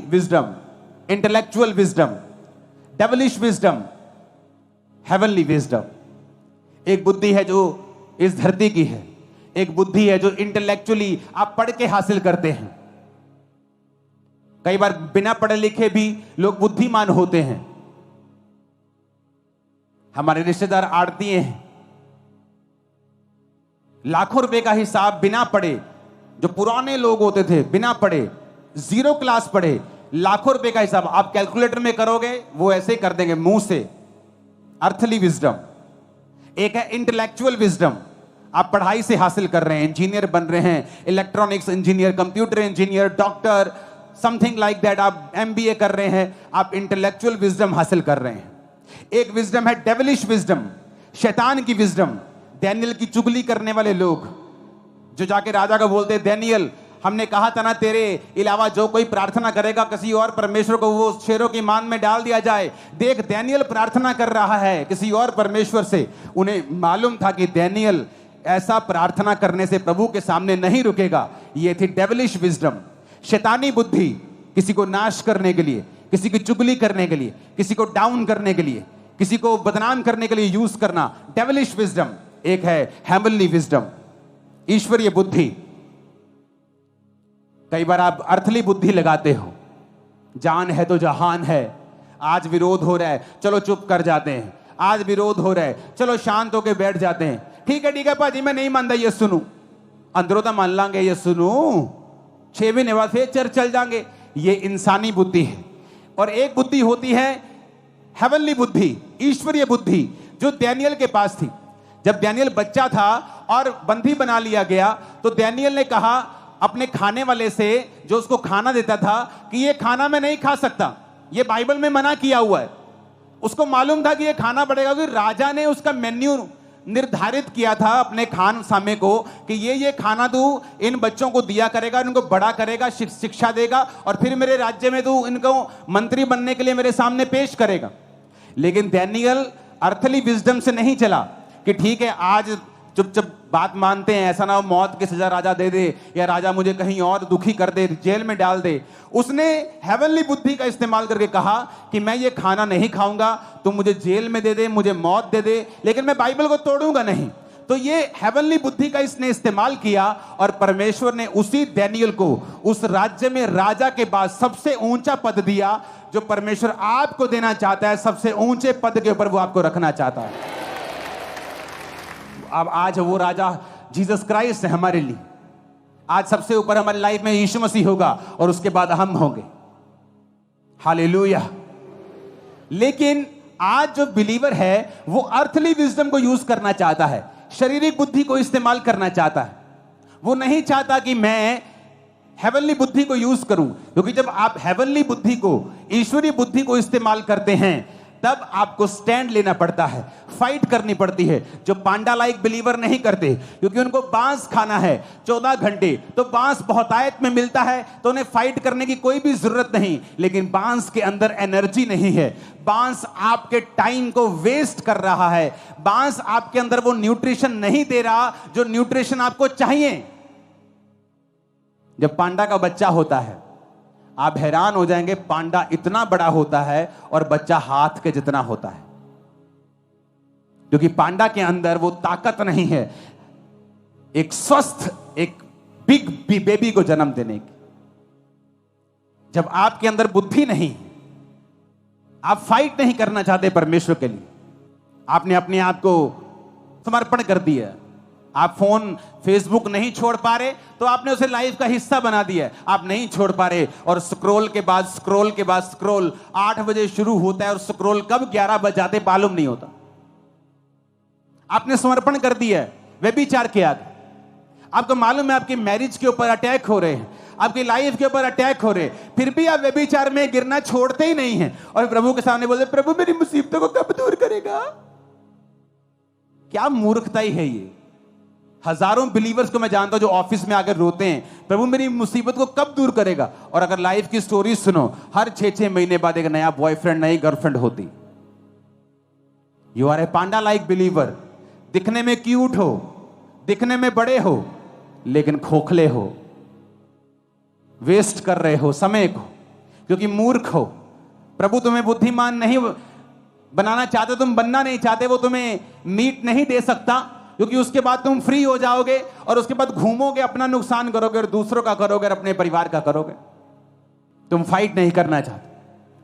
Wisdom, intellectual wisdom, devilish wisdom, heavenly wisdom. एक बुद्धि है जो इस धरती की है, एक बुद्धि है जो इंटेलेक्चुअली आप पढ़ के हासिल करते हैं। कई बार बिना पढ़े लिखे भी लोग बुद्धिमान होते हैं। हमारे रिश्तेदार आड़तीए हैं, लाखों रुपए का हिसाब बिना पढ़े, जो पुराने लोग होते थे बिना पढ़े, 0 क्लास पढ़े, लाखों रुपए का हिसाब आप कैलकुलेटर में करोगे वो ऐसे ही कर देंगे मुंह से। Earthly wisdom. एक है इंटेलेक्चुअल विजडम, आप पढ़ाई से हासिल कर रहे हैं, इंजीनियर बन रहे हैं, electronics engineer, computer engineer, doctor, something like that, आप एमबीए कर रहे हैं, आप इंटेलेक्चुअल विजडम हासिल कर रहे हैं। एक विजडम है डेविलिश विजडम, शैतान की विजडम। डैनियल की चुगली करने वाले लोग जो जाके राजा को बोलते हैं, डैनियल हमने कहा था ना तेरे अलावा जो कोई प्रार्थना करेगा किसी और परमेश्वर को वो शेरों की मान में डाल दिया जाए। देख डैनियल प्रार्थना कर रहा है किसी और परमेश्वर से। उन्हें मालूम था कि डैनियल ऐसा प्रार्थना करने से प्रभु के सामने नहीं रुकेगा। ये थी डेविलिश विजडम, शैतानी बुद्धि, किसी को नाश करने के लिए, किसी की चुगली करने के लिए, किसी को डाउन करने के लिए, किसी को बदनाम करने के लिए यूज करना, डेविलिश विजडम। एक है हेवनली विजडम, ईश्वरीय बुद्धि। कई बार आप अर्थली बुद्धि लगाते हो, जान है तो जहान है, आज विरोध हो रहा है चलो चुप कर जाते हैं, आज विरोध हो रहा है चलो शांत होकर बैठ जाते हैं। ठीक है भाजी मैं नहीं मानता, ये सुनू अंदरों तो मान लांगे, ये सुनू 6 महीने बाद फिर चर्च चल जाएंगे। ये इंसानी बुद्धि है। और एक बुद्धि होती है हेवनली बुद्धि, ईश्वरीय बुद्धि, जो डैनियल के पास थी। जब डैनियल बच्चा था और बंदी बना लिया गया तो डैनियल ने कहा अपने खाने वाले से जो उसको खाना देता था कि ये खाना मैं नहीं खा सकता, ये बाइबल में मना किया हुआ है। उसको मालूम था कि ये खाना पड़ेगा क्योंकि राजा ने उसका मेन्यू निर्धारित किया था अपने खान सामे को कि ये खाना तू इन बच्चों को दिया करेगा, इनको बड़ा करेगा, शिक्षा देगा और फिर मेरे राज्य में तू इनको मंत्री बनने के लिए मेरे सामने पेश करेगा। लेकिन डैनियल अर्थली विजडम से नहीं चला कि ठीक है आज चुप बात मानते हैं, ऐसा ना हो मौत की सजा राजा दे दे या राजा मुझे कहीं और दुखी कर दे, जेल में डाल दे। उसने हेवनली बुद्धि का इस्तेमाल करके कहा कि मैं ये खाना नहीं खाऊंगा, तुम मुझे जेल में दे दे, मुझे मौत दे दे, लेकिन मैं बाइबल को तोड़ूंगा नहीं। तो ये हेवनली बुद्धि का इसने इस्तेमाल किया और परमेश्वर ने उसी डैनियल को उस राज्य में राजा के बाद सबसे ऊंचा पद दिया जो परमेश्वर आपको देना चाहता है। सबसे ऊंचे पद के ऊपर वो आपको रखना चाहता है। अब आज वो राजा जीसस क्राइस्ट है हमारे लिए। आज सबसे ऊपर हमारी लाइफ में यीशु मसीह होगा और उसके बाद हम होंगे। हालेलुया। लेकिन आज जो बिलीवर है वो अर्थली विजडम को यूज करना चाहता है, शारीरिक बुद्धि को इस्तेमाल करना चाहता है। वो नहीं चाहता कि मैं हेवनली बुद्धि को यूज करूं, क्योंकि जब आप हेवनली बुद्धि को, ईश्वरीय बुद्धि को इस्तेमाल करते हैं तब आपको स्टैंड लेना पड़ता है, फाइट करनी पड़ती है, जो पांडा लाइक बिलीवर नहीं करते, क्योंकि उनको बांस खाना है 14 घंटे, तो बांस बहुतायत में मिलता है तो उन्हें फाइट करने की कोई भी जरूरत नहीं। लेकिन बांस के अंदर एनर्जी नहीं है, बांस आपके टाइम को वेस्ट कर रहा है, बांस आपके अंदर वो न्यूट्रिशन नहीं दे रहा जो न्यूट्रिशन आपको चाहिए। जब पांडा का बच्चा होता है आप हैरान हो जाएंगे, पांडा इतना बड़ा होता है और बच्चा हाथ के जितना होता है, क्योंकि पांडा के अंदर वो ताकत नहीं है एक स्वस्थ, एक बिग बेबी को जन्म देने की। जब आपके अंदर बुद्धि नहीं, आप फाइट नहीं करना चाहते परमेश्वर के लिए, आपने अपने आप को समर्पण कर दिया, आप फोन फेसबुक नहीं छोड़ पा रहे तो आपने उसे लाइफ का हिस्सा बना दिया। आप नहीं छोड़ पा रहे और स्क्रॉल के बाद स्क्रॉल के बाद स्क्रॉल 8 बजे शुरू होता है और स्क्रॉल कब 11 बज जाते मालूम नहीं होता। आपने समर्पण कर दिया है व्यभिचार के आगे। आपको मालूम है आपकी मैरिज के ऊपर अटैक हो रहे हैं, आपकी लाइफ के ऊपर अटैक हो रहे हैं, फिर भी आप व्यभिचार में गिरना छोड़ते ही नहीं हैं और प्रभु के सामने बोलते प्रभु मेरी मुसीबतों को कब दूर करेगा। क्या मूर्खताई है ये। हजारों बिलीवर्स को मैं जानता हूं जो ऑफिस में आकर रोते हैं प्रभु मेरी मुसीबत को कब दूर करेगा, और अगर लाइफ की स्टोरी सुनो हर 6-6 महीने बाद एक नया बॉयफ्रेंड नई गर्लफ्रेंड होती। You are a panda like believer. दिखने में क्यूट हो, दिखने में बड़े हो, लेकिन खोखले हो, वेस्ट कर रहे हो समय को, क्योंकि मूर्ख हो। प्रभु तुम्हें बुद्धिमान नहीं बनाना चाहते, तुम बनना नहीं चाहते। वो तुम्हें मीट नहीं दे सकता, क्योंकि उसके बाद तुम फ्री हो जाओगे और उसके बाद घूमोगे, अपना नुकसान करोगे और दूसरों का करोगे और अपने परिवार का करोगे। तुम फाइट नहीं करना चाहते,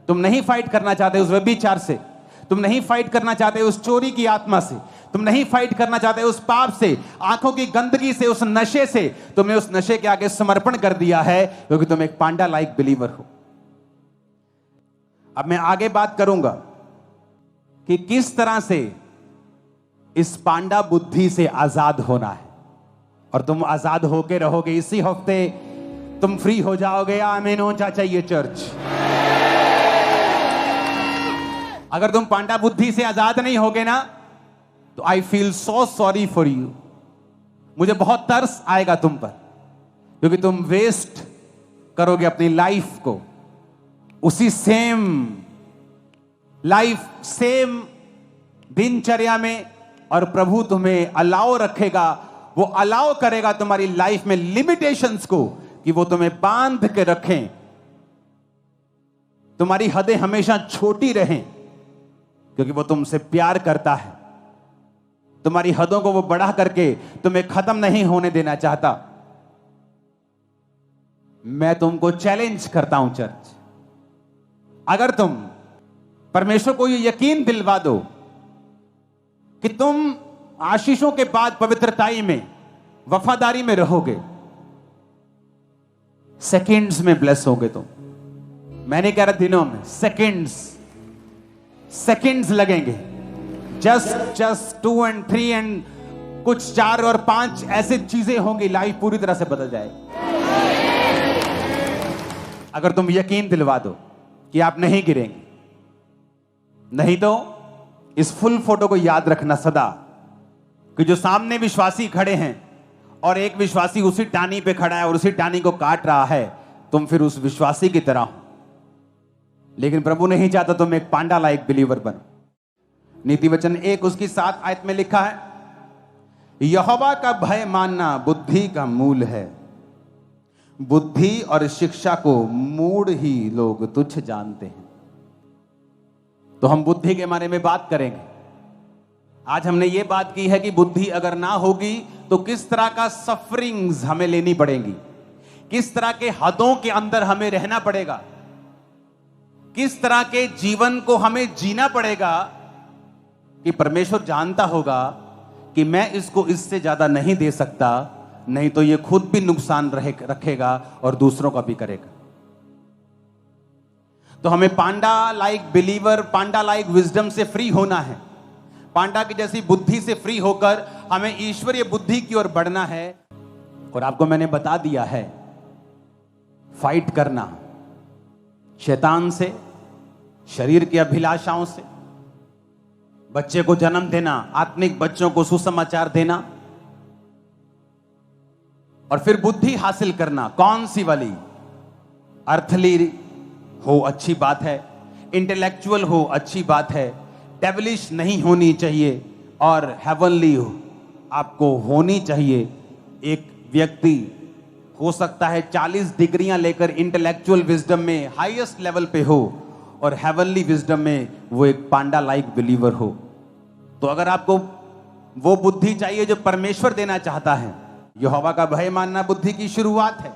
तुम नहीं फाइट करना चाहते उस व्यभिचार से, तुम नहीं फाइट करना चाहते उस चोरी की आत्मा से, तुम नहीं फाइट करना चाहते उस पाप से, आंखों की गंदगी से, उस नशे से। तुमने उस नशे के आगे समर्पण कर दिया है, क्योंकि तुम एक पांडा लाइक बिलीवर हो। अब मैं आगे बात करूंगा कि किस तरह से इस पांडा बुद्धि से आजाद होना है, और तुम आजाद होके रहोगे। इसी हफ्ते तुम फ्री हो जाओगे। आमीन होना चाहिए चर्च। अगर तुम पांडा बुद्धि से आजाद नहीं होगे ना, तो I feel so sorry for you. मुझे बहुत तरस आएगा तुम पर, क्योंकि तुम वेस्ट करोगे अपनी लाइफ को उसी सेम लाइफ, सेम दिनचर्या में, और प्रभु तुम्हें अलाउ रखेगा, वो अलाउ करेगा तुम्हारी लाइफ में लिमिटेशंस को, कि वो तुम्हें बांध के रखें, तुम्हारी हदें हमेशा छोटी रहें, क्योंकि वो तुमसे प्यार करता है। तुम्हारी हदों को वो बढ़ा करके तुम्हें खत्म नहीं होने देना चाहता। मैं तुमको चैलेंज करता हूं चर्च, अगर तुम परमेश्वर को ये यकीन दिलवा दो कि तुम आशीषों के बाद पवित्रताई में, वफादारी में रहोगे, सेकंड्स में ब्लेस होगे तुम। मैं नहीं कह रहा दिनों में, सेकंड्स लगेंगे। जस्ट 2 और 3 एंड कुछ 4 और 5 ऐसी चीजें होंगी, लाइफ पूरी तरह से बदल जाएगी। अगर तुम यकीन दिलवा दो कि आप नहीं गिरेंगे। नहीं तो इस फुल फोटो को याद रखना सदा, कि जो सामने विश्वासी खड़े हैं और एक विश्वासी उसी टानी पे खड़ा है और उसी टानी को काट रहा है, तुम फिर उस विश्वासी की तरह हो। लेकिन प्रभु नहीं चाहता तुम एक पांडा लाइक बिलीवर बनो। नीति वचन 1 उसकी 7 आयत में लिखा है, यहोवा का भय मानना बुद्धि का मूल है, बुद्धि और शिक्षा को मूढ़ ही लोग तुच्छ जानते हैं। तो हम बुद्धि के बारे में बात करेंगे। आज हमने ये बात की है कि बुद्धि अगर ना होगी तो किस तरह का सफरिंग्स हमें लेनी पड़ेंगी, किस तरह के हदों के अंदर हमें रहना पड़ेगा, किस तरह के जीवन को हमें जीना पड़ेगा, कि परमेश्वर जानता होगा कि मैं इसको इससे ज्यादा नहीं दे सकता, नहीं तो ये खुद भी नुकसान रखेगा और दूसरों का भी करेगा। तो हमें पांडा लाइक बिलीवर, पांडा लाइक विजडम से फ्री होना है। पांडा की जैसी बुद्धि से फ्री होकर हमें ईश्वरीय बुद्धि की ओर बढ़ना है। और आपको मैंने बता दिया है, फाइट करना शैतान से, शरीर की अभिलाषाओं से, बच्चे को जन्म देना, आत्मिक बच्चों को सुसमाचार देना, और फिर बुद्धि हासिल करना। कौन सी वाली? अर्थली हो अच्छी बात है, इंटेलेक्चुअल हो अच्छी बात है, डेविलिश नहीं होनी चाहिए, और हेवनली हो आपको होनी चाहिए। एक व्यक्ति हो सकता है 40 डिग्रियां लेकर इंटेलेक्चुअल विजडम में हाईएस्ट लेवल पे हो, और हेवनली विजडम में वो एक पांडा लाइक बिलीवर हो। तो अगर आपको वो बुद्धि चाहिए जो परमेश्वर देना चाहता है, यहोवा का भय मानना बुद्धि की शुरुआत है।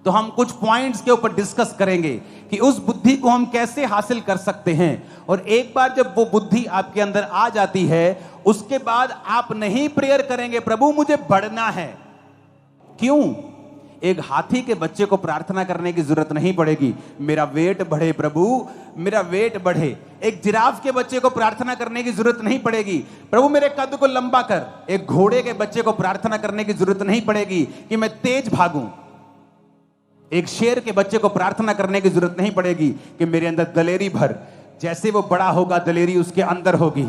तो हम कुछ पॉइंट्स के ऊपर डिस्कस करेंगे कि उस बुद्धि को हम कैसे हासिल कर सकते हैं। और एक बार जब वो बुद्धि आपके अंदर आ जाती है, उसके बाद आप नहीं प्रेयर करेंगे प्रभु मुझे बढ़ना है। क्यों? एक हाथी के बच्चे को प्रार्थना करने की जरूरत नहीं पड़ेगी, मेरा वेट बढ़े प्रभु, मेरा वेट बढ़े। एक जिराफ के बच्चे को प्रार्थना करने की जरूरत नहीं पड़ेगी, प्रभु मेरे कद को लंबा कर। एक घोड़े के बच्चे को प्रार्थना करने की जरूरत नहीं पड़ेगी कि मैं तेज भागूं। एक शेर के बच्चे को प्रार्थना करने की जरूरत नहीं पड़ेगी कि मेरे अंदर दलेरी भर। जैसे वो बड़ा होगा दलेरी उसके अंदर होगी।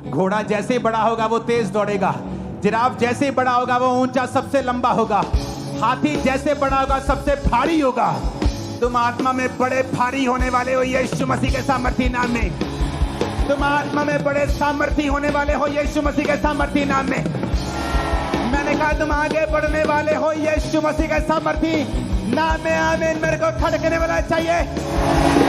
घोड़ा जैसे बड़ा होगा वो तेज दौड़ेगा, जिराफ जैसे बड़ा होगा वो ऊंचा सबसे लंबा होगा, हाथी जैसे बड़ा होगा सबसे भारी होगा। तुम आत्मा में बड़े भारी होने वाले हो यीशु मसीह के सामर्थी नाम में। तुम आत्मा में बड़े सामर्थी होने वाले हो यीशु मसीह के सामर्थी नाम में। मैंने कहा तुम आगे बढ़ने वाले हो यीशु मसीह के सामर्थी नाम में आमीन मेरे को खड़कने वाला चाहिए।